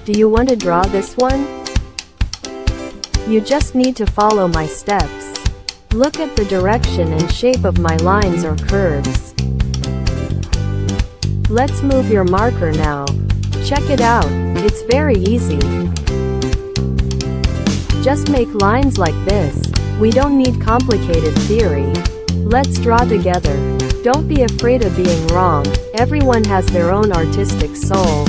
Do you want to draw this one? You just need to follow my steps. Look at the direction and shape of my lines or curves. Let's move your marker now. Check it out, it's very easy. Just make lines like this. We don't need complicated theory. Let's draw together. Don't be afraid of being wrong. Everyone has their own artistic soul.